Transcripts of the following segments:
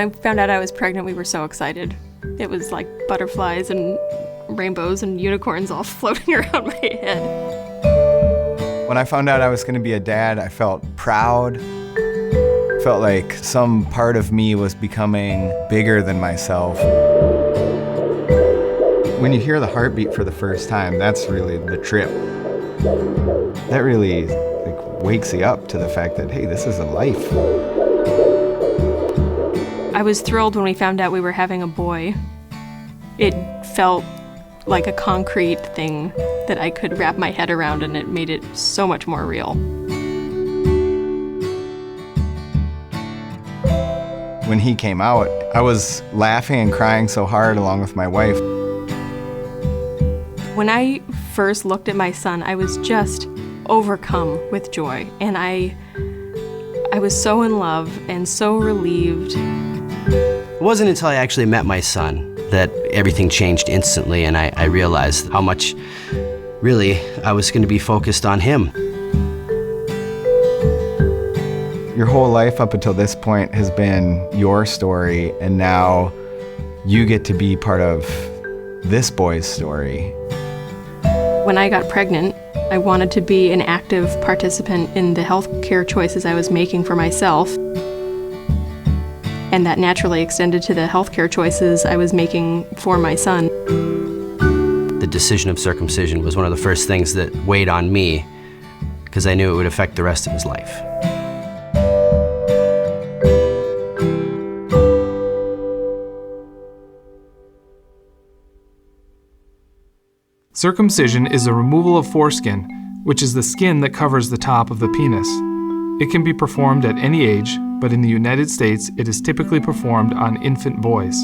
I found out I was pregnant, we were so excited. It was like butterflies and rainbows and unicorns all floating around my head. When I found out I was going to be a dad, I felt proud. Felt like some part of me was becoming bigger than myself. When you hear the heartbeat for the first time, that's really the trip. That really wakes you up to the fact that, hey, this is a life. I was thrilled when we found out we were having a boy. It felt like a concrete thing that I could wrap my head around, and it made it so much more real. When he came out, I was laughing and crying so hard along with my wife. When I first looked at my son, I was just overcome with joy, and I was so in love and so relieved. It wasn't until I actually met my son that everything changed instantly, and I realized how much, really, I was going to be focused on him. Your whole life up until this point has been your story, and now you get to be part of this boy's story. When I got pregnant, I wanted to be an active participant in the healthcare choices I was making for myself. And that naturally extended to the healthcare choices I was making for my son. The decision of circumcision was one of the first things that weighed on me, because I knew it would affect the rest of his life. Circumcision is the removal of foreskin, which is the skin that covers the top of the penis. It can be performed at any age, but in the United States, it is typically performed on infant boys.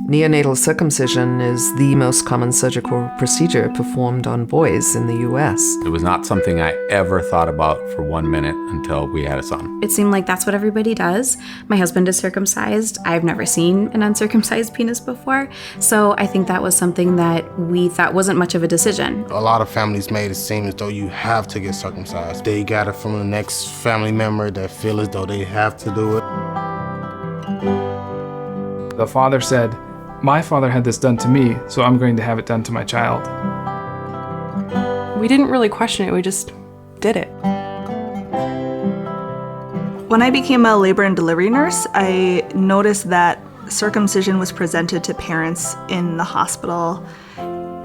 Neonatal circumcision is the most common surgical procedure performed on boys in the U.S. It was not something I ever thought about for 1 minute until we had a son. It seemed like that's what everybody does. My husband is circumcised. I've never seen an uncircumcised penis before. So I think that was something that we thought wasn't much of a decision. A lot of families made it seem as though you have to get circumcised. They got it from the next family member that feel as though they have to do it. The father said, "My father had this done to me, so I'm going to have it done to my child." We didn't really question it, we just did it. When I became a labor and delivery nurse, I noticed that circumcision was presented to parents in the hospital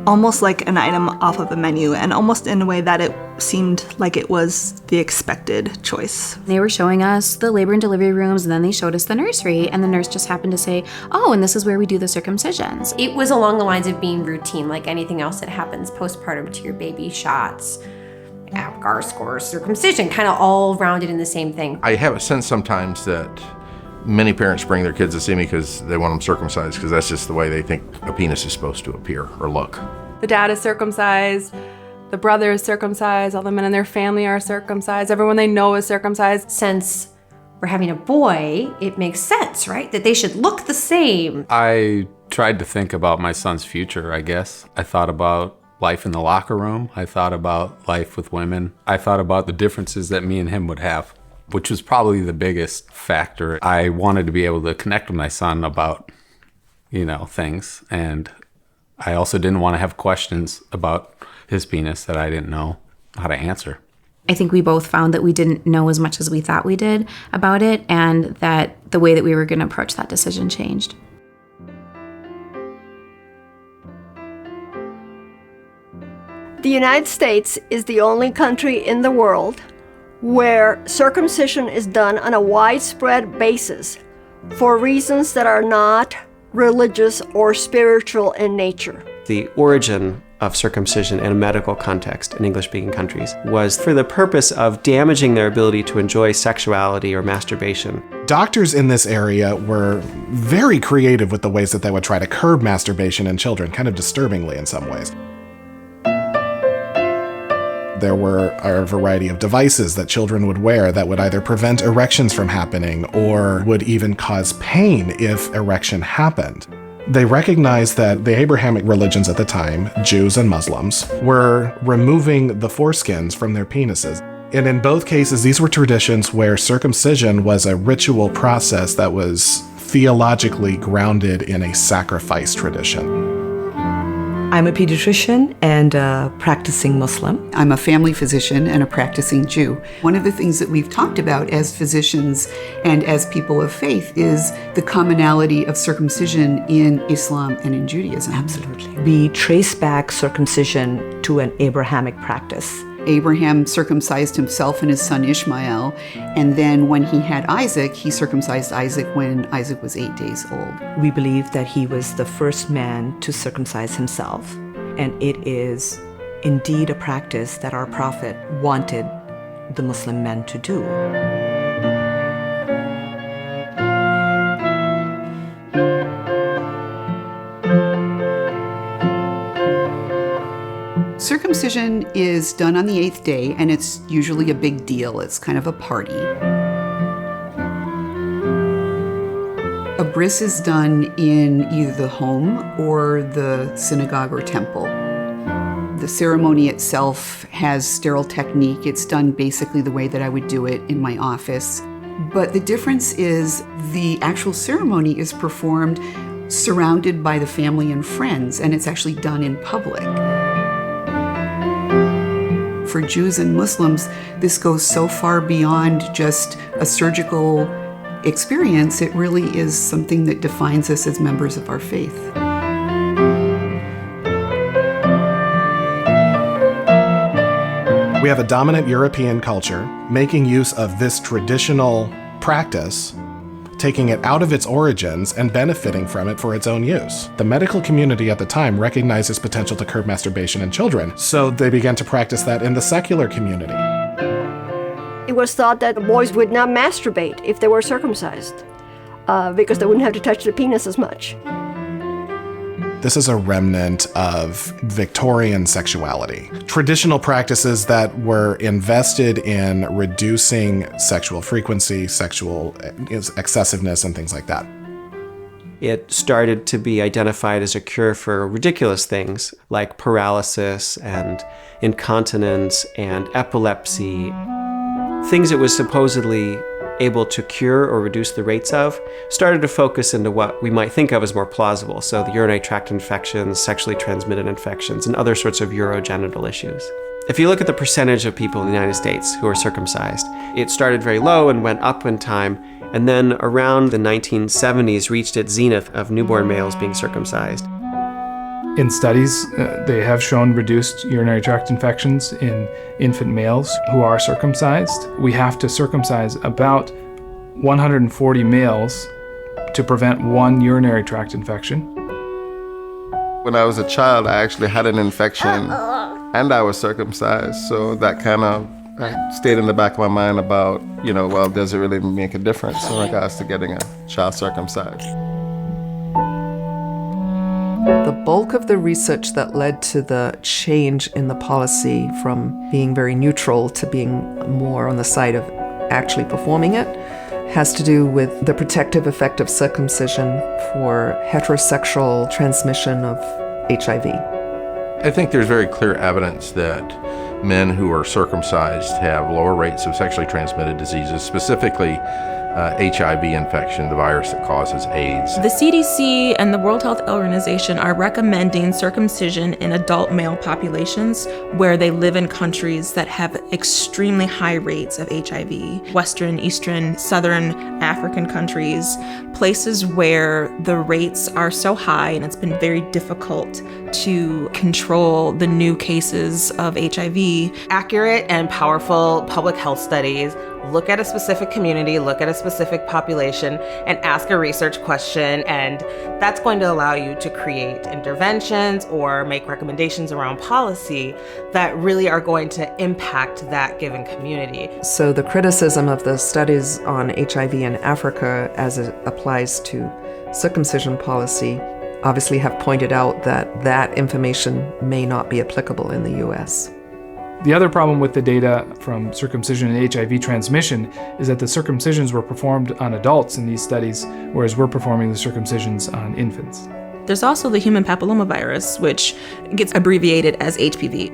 almost like an item off of a menu, and almost in a way that it seemed like it was the expected choice. They were showing us the labor and delivery rooms, and then they showed us the nursery, and the nurse just happened to say, "Oh, and this is where we do the circumcisions." It was along the lines of being routine, like anything else that happens postpartum to your baby: shots, APGAR scores, circumcision, kind of all rounded in the same thing. I have a sense sometimes that many parents bring their kids to see me because they want them circumcised, because that's just the way they think a penis is supposed to appear or look. The dad is circumcised, the brother is circumcised, all the men in their family are circumcised, everyone they know is circumcised. Since we're having a boy, it makes sense, right? That they should look the same. I tried to think about my son's future, I guess. I thought about life in the locker room. I thought about life with women. I thought about the differences that me and him would have, which was probably the biggest factor. I wanted to be able to connect with my son about, things. And I also didn't want to have questions about his penis that I didn't know how to answer. I think we both found that we didn't know as much as we thought we did about it, and that the way that we were going to approach that decision changed. The United States is the only country in the world where circumcision is done on a widespread basis for reasons that are not religious or spiritual in nature. The origin of circumcision in a medical context in English-speaking countries was for the purpose of damaging their ability to enjoy sexuality or masturbation. Doctors in this area were very creative with the ways that they would try to curb masturbation in children, kind of disturbingly in some ways. There were a variety of devices that children would wear that would either prevent erections from happening or would even cause pain if erection happened. They recognized that the Abrahamic religions at the time, Jews and Muslims, were removing the foreskins from their penises. And in both cases, these were traditions where circumcision was a ritual process that was theologically grounded in a sacrifice tradition. I'm a pediatrician and a practicing Muslim. I'm a family physician and a practicing Jew. One of the things that we've talked about as physicians and as people of faith is the commonality of circumcision in Islam and in Judaism. Absolutely. We trace back circumcision to an Abrahamic practice. Abraham circumcised himself and his son Ishmael, and then when he had Isaac, he circumcised Isaac when Isaac was 8 days old. We believe that he was the first man to circumcise himself, and it is indeed a practice that our prophet wanted the Muslim men to do. Circumcision is done on the 8th day, and it's usually a big deal. It's kind of a party. A bris is done in either the home or the synagogue or temple. The ceremony itself has sterile technique. It's done basically the way that I would do it in my office. But the difference is the actual ceremony is performed surrounded by the family and friends, and it's actually done in public. For Jews and Muslims, this goes so far beyond just a surgical experience. It really is something that defines us as members of our faith. We have a dominant European culture making use of this traditional practice, taking it out of its origins and benefiting from it for its own use. The medical community at the time recognized its potential to curb masturbation in children, so they began to practice that in the secular community. It was thought that boys would not masturbate if they were circumcised, because they wouldn't have to touch the penis as much. This is a remnant of Victorian sexuality. Traditional practices that were invested in reducing sexual frequency, sexual excessiveness, and things like that. It started to be identified as a cure for ridiculous things like paralysis and incontinence and epilepsy. Things it was supposedly able to cure or reduce the rates of, started to focus into what we might think of as more plausible. So the urinary tract infections, sexually transmitted infections, and other sorts of urogenital issues. If you look at the percentage of people in the United States who are circumcised, it started very low and went up in time, and then around the 1970s reached its zenith of newborn males being circumcised. In studies, they have shown reduced urinary tract infections in infant males who are circumcised. We have to circumcise about 140 males to prevent one urinary tract infection. When I was a child, I actually had an infection and I was circumcised, so that kind of stayed in the back of my mind about, well, does it really make a difference in regards to getting a child circumcised? The bulk of the research that led to the change in the policy from being very neutral to being more on the side of actually performing it has to do with the protective effect of circumcision for heterosexual transmission of HIV. I think there's very clear evidence that men who are circumcised have lower rates of sexually transmitted diseases, specifically HIV infection, the virus that causes AIDS. The CDC and the World Health Organization are recommending circumcision in adult male populations where they live in countries that have extremely high rates of HIV. Western, Eastern, Southern African countries, places where the rates are so high and it's been very difficult to control the new cases of HIV. Accurate and powerful public health studies look at a specific community, look at a specific population, and ask a research question, and that's going to allow you to create interventions or make recommendations around policy that really are going to impact that given community. So the criticism of the studies on HIV in Africa as it applies to circumcision policy obviously have pointed out that that information may not be applicable in the US. The other problem with the data from circumcision and HIV transmission is that the circumcisions were performed on adults in these studies, whereas we're performing the circumcisions on infants. There's also the human papillomavirus, which gets abbreviated as HPV.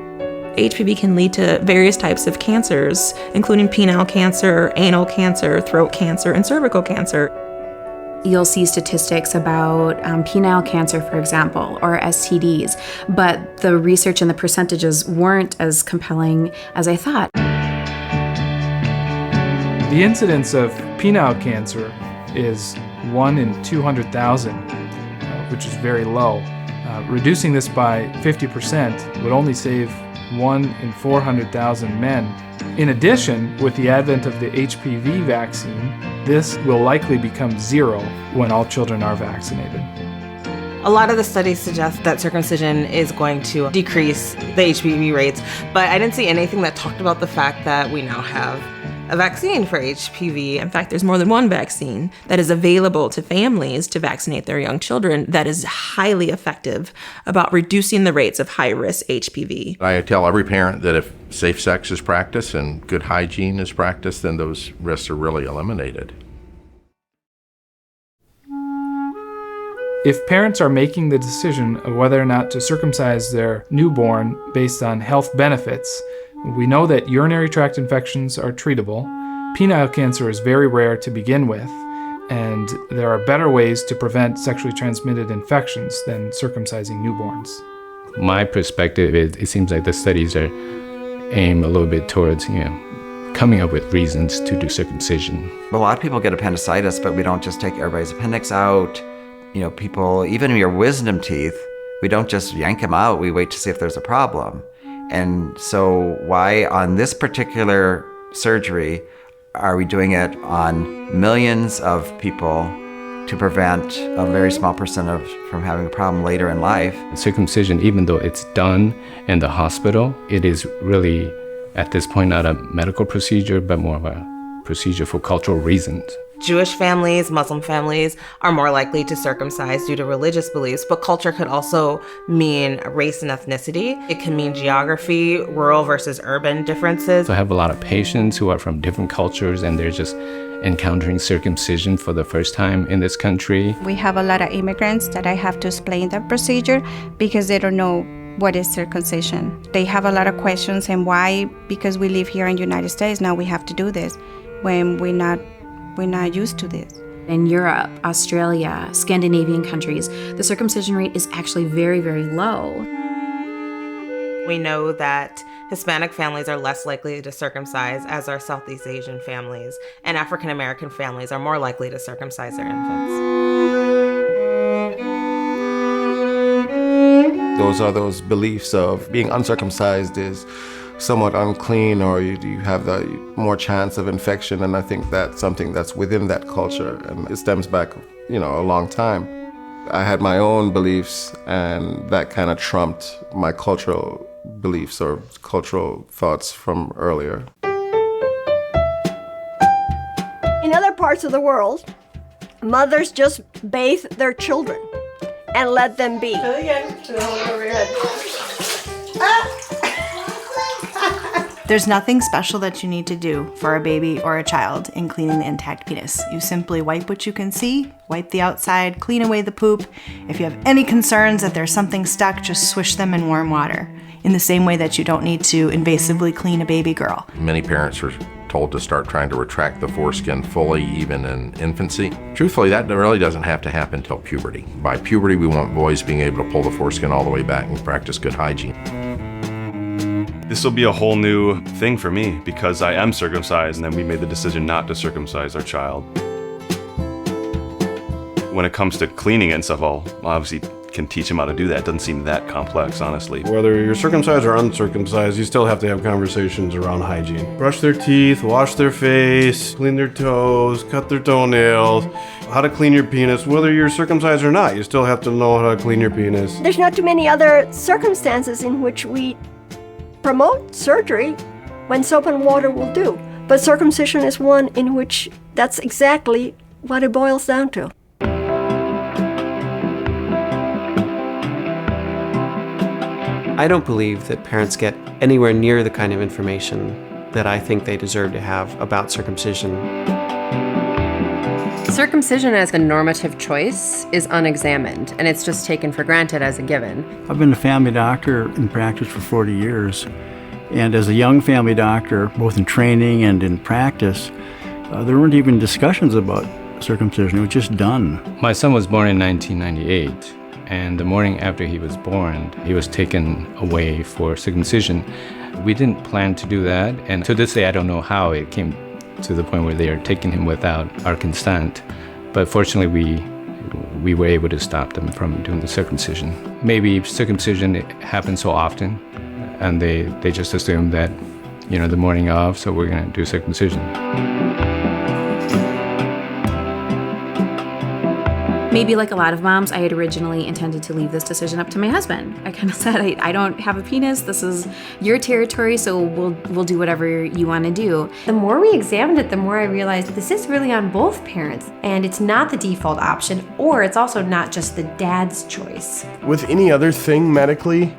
HPV can lead to various types of cancers, including penile cancer, anal cancer, throat cancer, and cervical cancer. You'll see statistics about penile cancer, for example, or STDs, but the research and the percentages weren't as compelling as I thought. The incidence of penile cancer is 1 in 200,000, which is very low. Reducing this by 50% would only save 1 in 400,000 men. In addition, with the advent of the HPV vaccine, this will likely become 0 when all children are vaccinated. A lot of the studies suggest that circumcision is going to decrease the HPV rates, but I didn't see anything that talked about the fact that we now have a vaccine for HPV. In fact, there's more than one vaccine that is available to families to vaccinate their young children that is highly effective about reducing the rates of high-risk HPV. I tell every parent that if safe sex is practiced and good hygiene is practiced, then those risks are really eliminated. If parents are making the decision of whether or not to circumcise their newborn based on health benefits, we know that urinary tract infections are treatable, penile cancer is very rare to begin with, and there are better ways to prevent sexually transmitted infections than circumcising newborns. My perspective is it seems like the studies are aimed a little bit towards, coming up with reasons to do circumcision. A lot of people get appendicitis, but we don't just take everybody's appendix out. People, even your wisdom teeth, we don't just yank them out, we wait to see if there's a problem. And so why on this particular surgery are we doing it on millions of people to prevent a very small percent from having a problem later in life? Circumcision, even though it's done in the hospital, it is really, at this point, not a medical procedure, but more of a procedure for cultural reasons. Jewish families, Muslim families are more likely to circumcise due to religious beliefs, but culture could also mean race and ethnicity. It can mean geography, rural versus urban differences. So I have a lot of patients who are from different cultures and they're just encountering circumcision for the first time in this country. We have a lot of immigrants that I have to explain the procedure because they don't know what is circumcision. They have a lot of questions and why, because we live here in the United States, now we have to do this when we're not used to this. In Europe, Australia, Scandinavian countries, the circumcision rate is actually very, very low. We know that Hispanic families are less likely to circumcise, as are Southeast Asian families, and African American families are more likely to circumcise their infants. Those are those beliefs of being uncircumcised is somewhat unclean, or you have the more chance of infection, and I think that's something that's within that culture, and it stems back, a long time. I had my own beliefs, and that kind of trumped my cultural beliefs or cultural thoughts from earlier. In other parts of the world, mothers just bathe their children and let them be. There's nothing special that you need to do for a baby or a child in cleaning the intact penis. You simply wipe what you can see, wipe the outside, clean away the poop. If you have any concerns that there's something stuck, just swish them in warm water. In the same way that you don't need to invasively clean a baby girl. Many parents are told to start trying to retract the foreskin fully, even in infancy. Truthfully, that really doesn't have to happen until puberty. By puberty, we want boys being able to pull the foreskin all the way back and practice good hygiene. This will be a whole new thing for me because I am circumcised, and then we made the decision not to circumcise our child. When it comes to cleaning it and stuff, I'll obviously can teach them how to do that. It doesn't seem that complex, honestly. Whether you're circumcised or uncircumcised, you still have to have conversations around hygiene. Brush their teeth, wash their face, clean their toes, cut their toenails, how to clean your penis. Whether you're circumcised or not, you still have to know how to clean your penis. There's not too many other circumstances in which we promote surgery when soap and water will do. But circumcision is one in which that's exactly what it boils down to. I don't believe that parents get anywhere near the kind of information that I think they deserve to have about circumcision. Circumcision as a normative choice is unexamined, and it's just taken for granted as a given. I've been a family doctor in practice for 40 years, and as a young family doctor, both in training and in practice, there weren't even discussions about circumcision. It was just done. My son was born in 1998, and the morning after he was born, he was taken away for circumcision. We didn't plan to do that, and to this day, I don't know how it came to the point where they are taking him without our consent. But fortunately, we were able to stop them from doing the circumcision. Maybe circumcision happens so often, and they just assume that, the morning of, so we're going to do circumcision. Maybe like a lot of moms, I had originally intended to leave this decision up to my husband. I kind of said, I don't have a penis, this is your territory, so we'll do whatever you want to do. The more we examined it, the more I realized this is really on both parents, and it's not the default option, or it's also not just the dad's choice. With any other thing medically,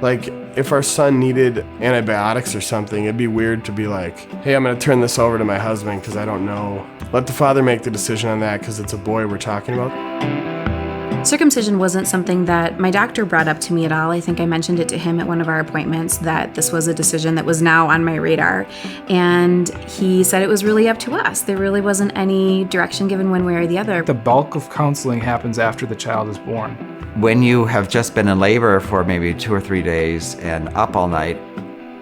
like if our son needed antibiotics or something, it'd be weird to be like, hey, I'm gonna turn this over to my husband because I don't know. Let the father make the decision on that because it's a boy we're talking about. Circumcision wasn't something that my doctor brought up to me at all. I think I mentioned it to him at one of our appointments that this was a decision that was now on my radar. And he said it was really up to us. There really wasn't any direction given one way or the other. The bulk of counseling happens after the child is born. When you have just been in labor for maybe 2 or 3 days and up all night,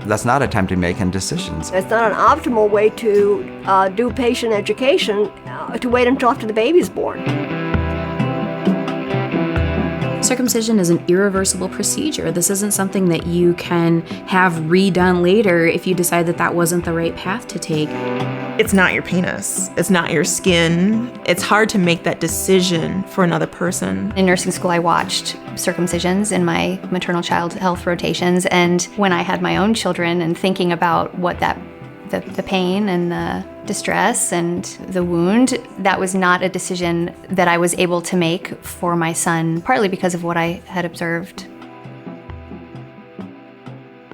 that's not a time to make decisions. It's not an optimal way to do patient education to wait until after the baby's born. Circumcision is an irreversible procedure. This isn't something that you can have redone later if you decide that that wasn't the right path to take. It's not your penis. It's not your skin. It's hard to make that decision for another person. In nursing school, I watched circumcisions in my maternal child health rotations, and when I had my own children and thinking about what the pain and the distress and the wound, that was not a decision that I was able to make for my son, partly because of what I had observed.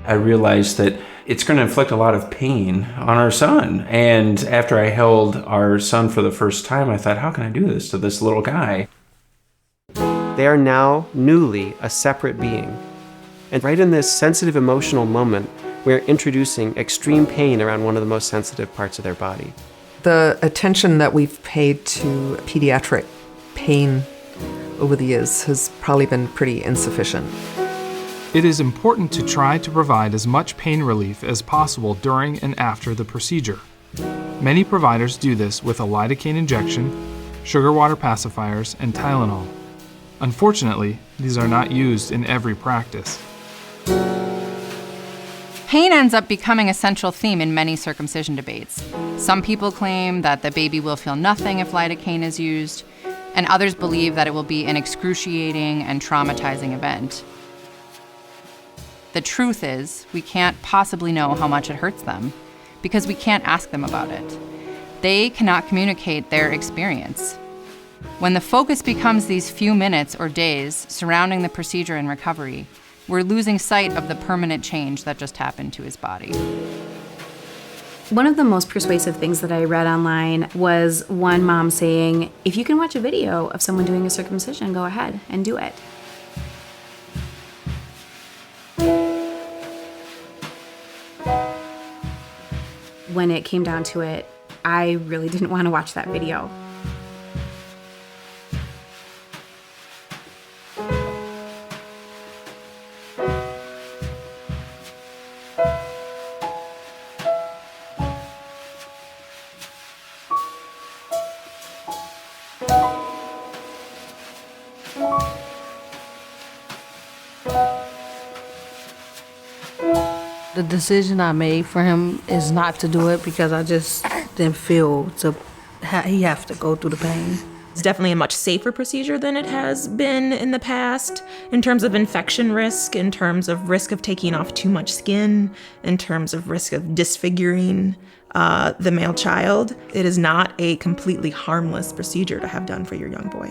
I realized that it's going to inflict a lot of pain on our son. And after I held our son for the first time, I thought, how can I do this to this little guy? They are now newly a separate being. And right in this sensitive emotional moment, we're introducing extreme pain around one of the most sensitive parts of their body. The attention that we've paid to pediatric pain over the years has probably been pretty insufficient. It is important to try to provide as much pain relief as possible during and after the procedure. Many providers do this with a lidocaine injection, sugar water pacifiers, and Tylenol. Unfortunately, these are not used in every practice. Pain ends up becoming a central theme in many circumcision debates. Some people claim that the baby will feel nothing if lidocaine is used, and others believe that it will be an excruciating and traumatizing event. The truth is, we can't possibly know how much it hurts them, because we can't ask them about it. They cannot communicate their experience. When the focus becomes these few minutes or days surrounding the procedure and recovery, we're losing sight of the permanent change that just happened to his body. One of the most persuasive things that I read online was one mom saying, if you can watch a video of someone doing a circumcision, go ahead and do it. When it came down to it, I really didn't want to watch that video. The decision I made for him is not to do it because I just didn't feel he have to go through the pain. It's definitely a much safer procedure than it has been in the past in terms of infection risk, in terms of risk of taking off too much skin, in terms of risk of disfiguring the male child. It is not a completely harmless procedure to have done for your young boy.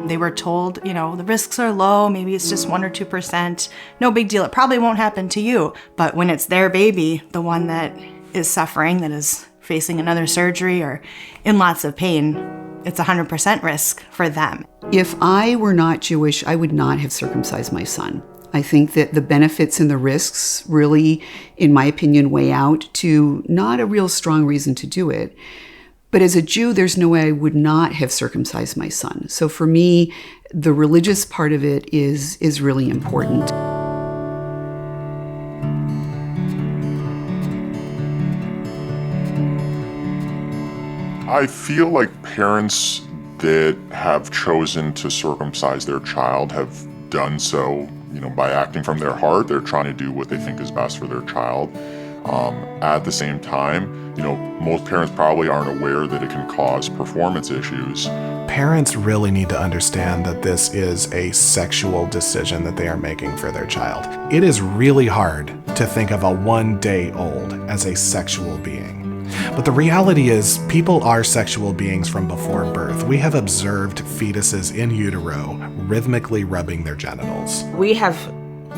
They were told, the risks are low, maybe it's just 1 or 2%, no big deal, it probably won't happen to you. But when it's their baby, the one that is suffering, that is facing another surgery or in lots of pain, it's 100% risk for them. If I were not Jewish, I would not have circumcised my son. I think that the benefits and the risks really, in my opinion, weigh out to not a real strong reason to do it. But as a Jew, there's no way I would not have circumcised my son. So for me, the religious part of it is really important. I feel like parents that have chosen to circumcise their child have done so, by acting from their heart. They're trying to do what they think is best for their child. At the same time, most parents probably aren't aware that it can cause performance issues. Parents really need to understand that this is a sexual decision that they are making for their child. It is really hard to think of a 1-day-old as a sexual being. But the reality is, people are sexual beings from before birth. We have observed fetuses in utero rhythmically rubbing their genitals. We have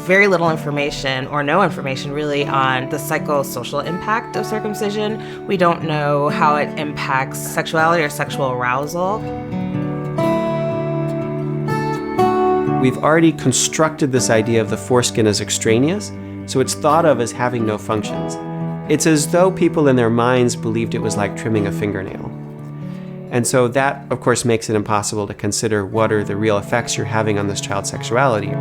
very little information or no information really on the psychosocial impact of circumcision. We don't know how it impacts sexuality or sexual arousal. We've already constructed this idea of the foreskin as extraneous, so it's thought of as having no functions. It's as though people in their minds believed it was like trimming a fingernail. And so that, of course, makes it impossible to consider what are the real effects you're having on this child's sexuality.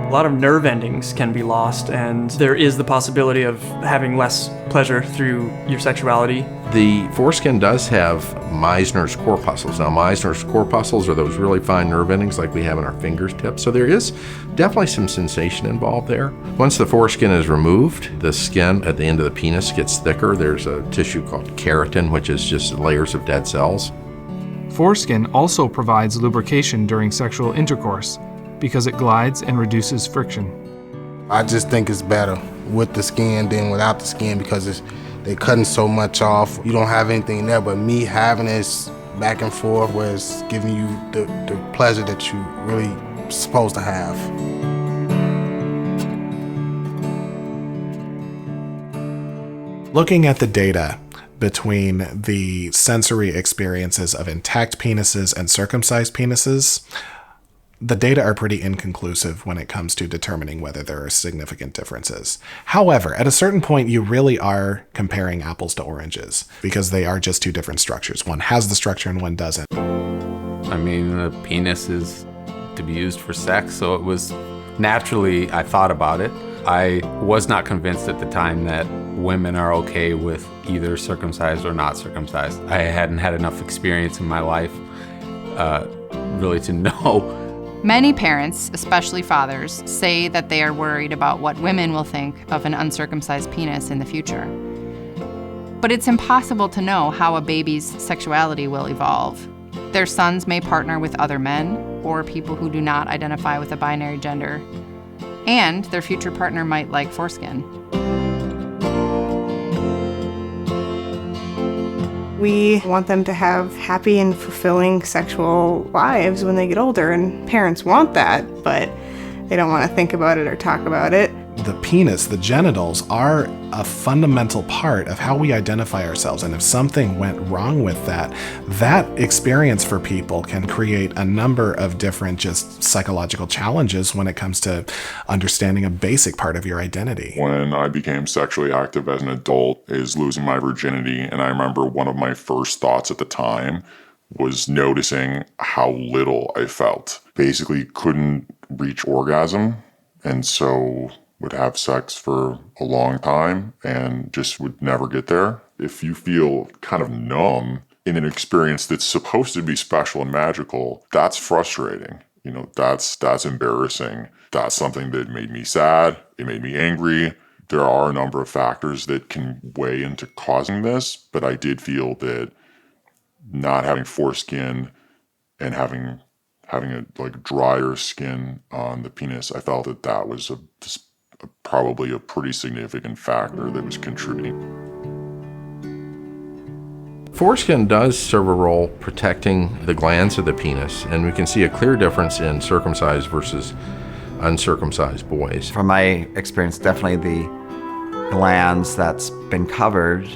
A lot of nerve endings can be lost, and there is the possibility of having less pleasure through your sexuality. The foreskin does have Meissner's corpuscles. Now, Meissner's corpuscles are those really fine nerve endings like we have in our fingertips. So there is definitely some sensation involved there. Once the foreskin is removed, the skin at the end of the penis gets thicker. There's a tissue called keratin, which is just layers of dead cells. Foreskin also provides lubrication during sexual intercourse because it glides and reduces friction. I just think it's better with the skin than without the skin because they're cutting so much off. You don't have anything there, but me having this back and forth where it's giving you the pleasure that you really supposed to have. Looking at the data between the sensory experiences of intact penises and circumcised penises, the data are pretty inconclusive when it comes to determining whether there are significant differences. However, at a certain point, you really are comparing apples to oranges because they are just two different structures. One has the structure and one doesn't. I mean, the penis is to be used for sex, so it was naturally, I thought about it. I was not convinced at the time that women are okay with either circumcised or not circumcised. I hadn't had enough experience in my life really to know. Many parents, especially fathers, say that they are worried about what women will think of an uncircumcised penis in the future. But it's impossible to know how a baby's sexuality will evolve. Their sons may partner with other men or people who do not identify with a binary gender, and their future partner might like foreskin. We want them to have happy and fulfilling sexual lives when they get older, and parents want that, but they don't want to think about it or talk about it. The penis, the genitals, are a fundamental part of how we identify ourselves. And if something went wrong with that, that experience for people can create a number of different just psychological challenges when it comes to understanding a basic part of your identity. When I became sexually active as an adult is losing my virginity. And I remember one of my first thoughts at the time was noticing how little I felt. Basically couldn't reach orgasm. And so would have sex for a long time and just would never get there. If you feel kind of numb in an experience that's supposed to be special and magical, that's frustrating. That's embarrassing. That's something that made me sad. It made me angry. There are a number of factors that can weigh into causing this, but I did feel that not having foreskin and having a drier skin on the penis, I felt that was probably a pretty significant factor that was contributing. Foreskin does serve a role protecting the glands of the penis, and we can see a clear difference in circumcised versus uncircumcised boys. From my experience, definitely the glands that's been covered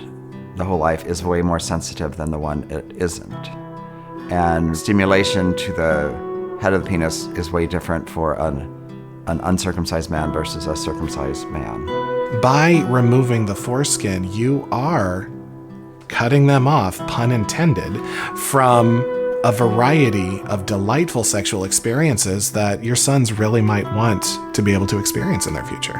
the whole life is way more sensitive than the one it isn't. And stimulation to the head of the penis is way different for an uncircumcised man versus a circumcised man. By removing the foreskin, you are cutting them off, pun intended, from a variety of delightful sexual experiences that your sons really might want to be able to experience in their future.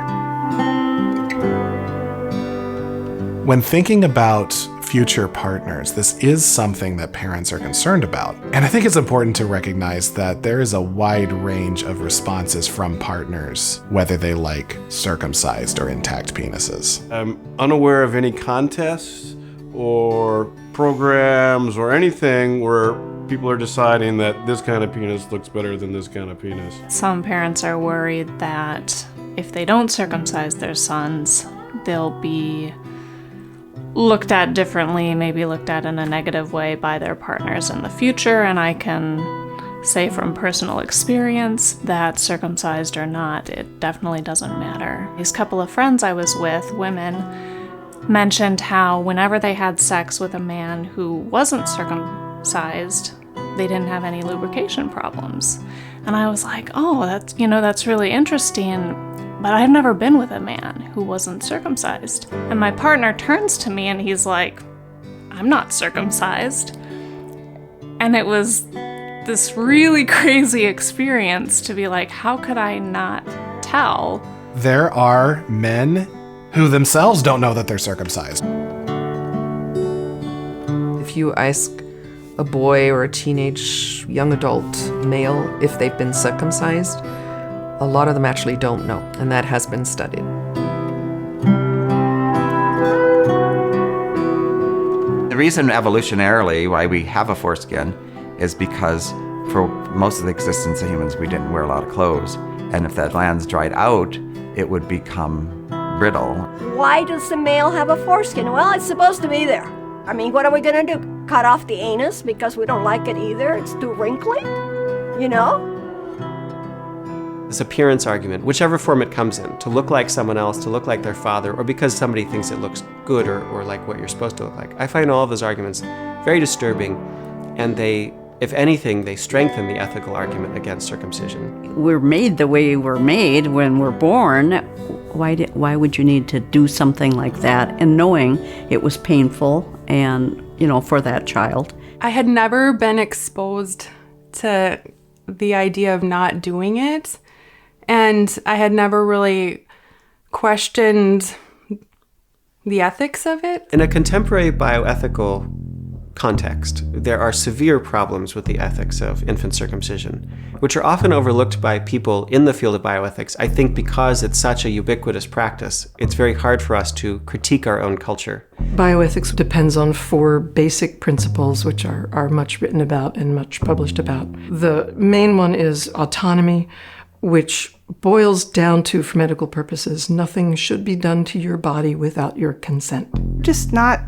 When thinking about future partners, this is something that parents are concerned about. And I think it's important to recognize that there is a wide range of responses from partners, whether they like circumcised or intact penises. I'm unaware of any contests or programs or anything where people are deciding that this kind of penis looks better than this kind of penis. Some parents are worried that if they don't circumcise their sons, they'll be looked at differently, maybe looked at in a negative way by their partners in the future. And I can say from personal experience that circumcised or not, it definitely doesn't matter. These couple of friends I was with, women, mentioned how whenever they had sex with a man who wasn't circumcised, they didn't have any lubrication problems. And I was like, oh, that's really interesting. But I've never been with a man who wasn't circumcised. And my partner turns to me and he's like, I'm not circumcised. And it was this really crazy experience to be like, how could I not tell? There are men who themselves don't know that they're circumcised. If you ask a boy or a teenage young adult male if they've been circumcised, a lot of them actually don't know, and that has been studied. The reason evolutionarily why we have a foreskin is because for most of the existence of humans, we didn't wear a lot of clothes. And if that gland's dried out, it would become brittle. Why does the male have a foreskin? Well, it's supposed to be there. I mean, what are we gonna do? Cut off the anus because we don't like it either? It's too wrinkly? You know? This appearance argument, whichever form it comes in, to look like someone else, to look like their father, or because somebody thinks it looks good or like what you're supposed to look like. I find all of those arguments very disturbing, and they, if anything, they strengthen the ethical argument against circumcision. We're made the way we're made when we're born. Why would you need to do something like that, and knowing it was painful and, for that child? I had never been exposed to the idea of not doing it. And I had never really questioned the ethics of it. In a contemporary bioethical context, there are severe problems with the ethics of infant circumcision, which are often overlooked by people in the field of bioethics. I think because it's such a ubiquitous practice, it's very hard for us to critique our own culture. Bioethics depends on 4 basic principles, which are much written about and much published about. The main one is autonomy, which boils down to, for medical purposes, nothing should be done to your body without your consent. Just not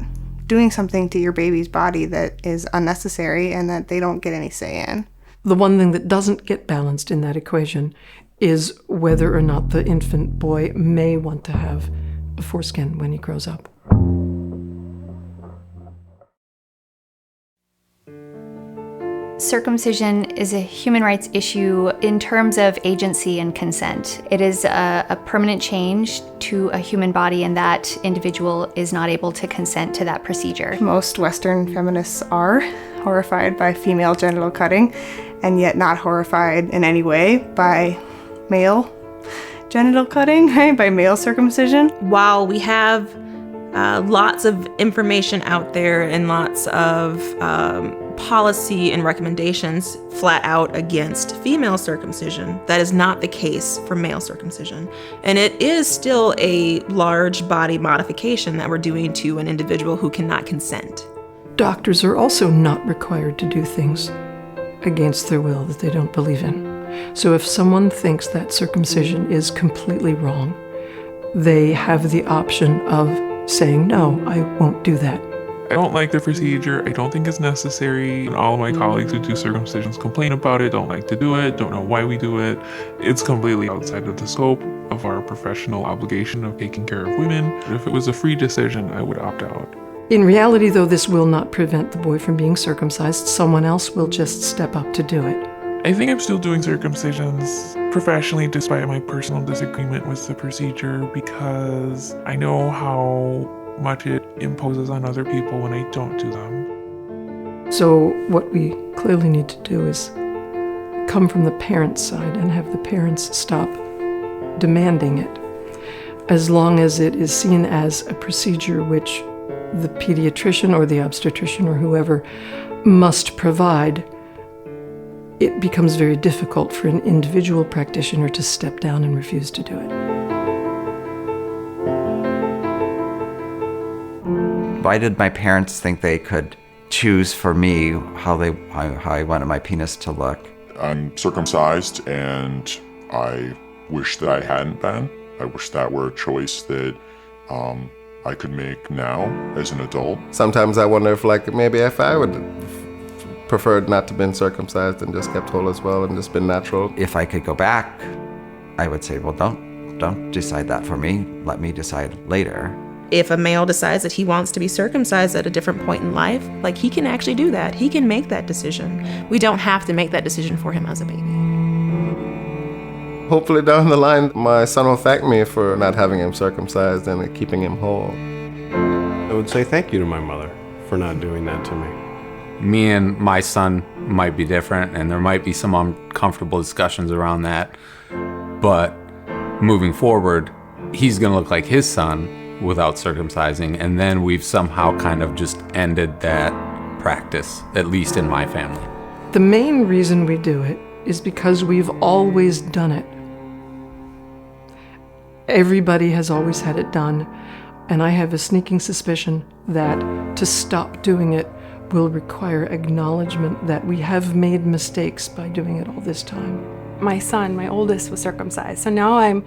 doing something to your baby's body that is unnecessary and that they don't get any say in. The one thing that doesn't get balanced in that equation is whether or not the infant boy may want to have a foreskin when he grows up. Circumcision is a human rights issue in terms of agency and consent. It is a permanent change to a human body, and that individual is not able to consent to that procedure. Most Western feminists are horrified by female genital cutting, and yet not horrified in any way by male genital cutting, right? By male circumcision. While we have lots of information out there and lots of policy and recommendations flat out against female circumcision, that is not the case for male circumcision. And it is still a large body modification that we're doing to an individual who cannot consent. Doctors are also not required to do things against their will that they don't believe in. So if someone thinks that circumcision is completely wrong, they have the option of saying, no, I won't do that. I don't like the procedure. I don't think it's necessary. And all of my colleagues who do circumcisions complain about it, don't like to do it, don't know why we do it. It's completely outside of the scope of our professional obligation of taking care of women. If it was a free decision, I would opt out. In reality, though, this will not prevent the boy from being circumcised. Someone else will just step up to do it. I think I'm still doing circumcisions professionally despite my personal disagreement with the procedure, because I know how much it imposes on other people when I don't do them. So what we clearly need to do is come from the parents' side and have the parents stop demanding it. As long as it is seen as a procedure which the pediatrician or the obstetrician or whoever must provide, it becomes very difficult for an individual practitioner to step down and refuse to do it. Why did my parents think they could choose for me how I wanted my penis to look? I'm circumcised, and I wish that I hadn't been. I wish that were a choice that I could make now as an adult. Sometimes I wonder if maybe if I would preferred not to been circumcised and just kept whole as well and just been natural. If I could go back, I would say, well, don't decide that for me. Let me decide later. If a male decides that he wants to be circumcised at a different point in life, he can actually do that. He can make that decision. We don't have to make that decision for him as a baby. Hopefully down the line, my son will thank me for not having him circumcised and keeping him whole. I would say thank you to my mother for not doing that to me. Me and my son might be different, and there might be some uncomfortable discussions around that. But moving forward, he's going to look like his son without circumcising, and then we've somehow kind of just ended that practice, at least in my family. The main reason we do it is because we've always done it. Everybody has always had it done, and I have a sneaking suspicion that to stop doing it will require acknowledgement that we have made mistakes by doing it all this time. My son, my oldest, was circumcised, so now I'm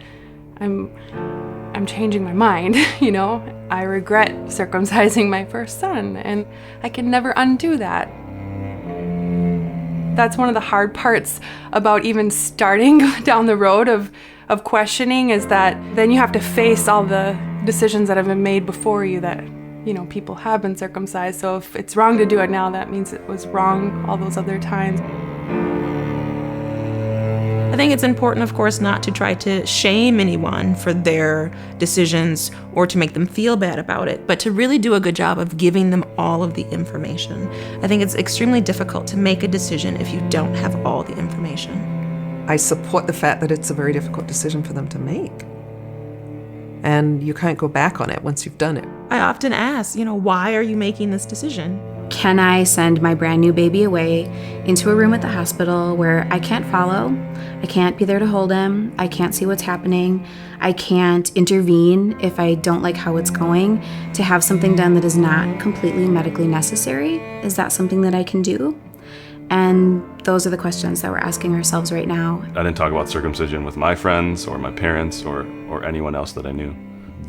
changing my mind, I regret circumcising my first son, and I can never undo that. That's one of the hard parts about even starting down the road of questioning, is that then you have to face all the decisions that have been made before you that, people have been circumcised. So if it's wrong to do it now, that means it was wrong all those other times. I think it's important, of course, not to try to shame anyone for their decisions or to make them feel bad about it, but to really do a good job of giving them all of the information. I think it's extremely difficult to make a decision if you don't have all the information. I support the fact that it's a very difficult decision for them to make. And you can't go back on it once you've done it. I often ask, why are you making this decision? Can I send my brand new baby away into a room at the hospital where I can't follow, I can't be there to hold him, I can't see what's happening, I can't intervene if I don't like how it's going, to have something done that is not completely medically necessary? Is that something that I can do? And those are the questions that we're asking ourselves right now. I didn't talk about circumcision with my friends or my parents or anyone else that I knew.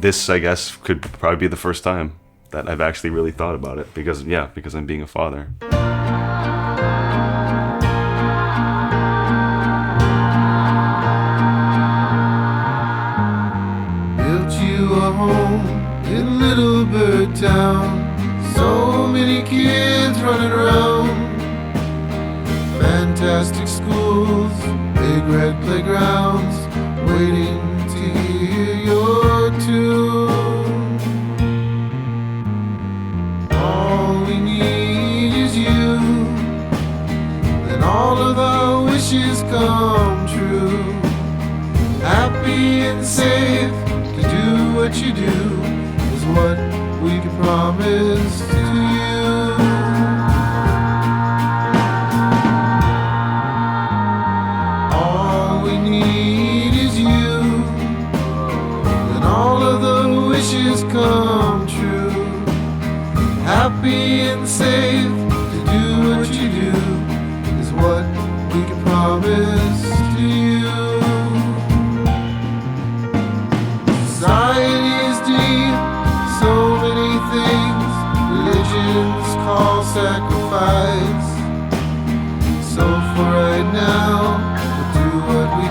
This, I guess, could probably be the first time that I've actually really thought about it because I'm being a father. Built you a home in Little Bird Town. So many kids running around. Fantastic schools, big red playgrounds, waiting to hear your tune. All we need is you, then all of our wishes come true. Happy and safe to do what you do is what we can promise to you. All we need is you, then all of the wishes come true. Happy and safe to do what you do is what we can promise to you. Society is deep, so many things religions call sacrifice. So for right now, we'll do what we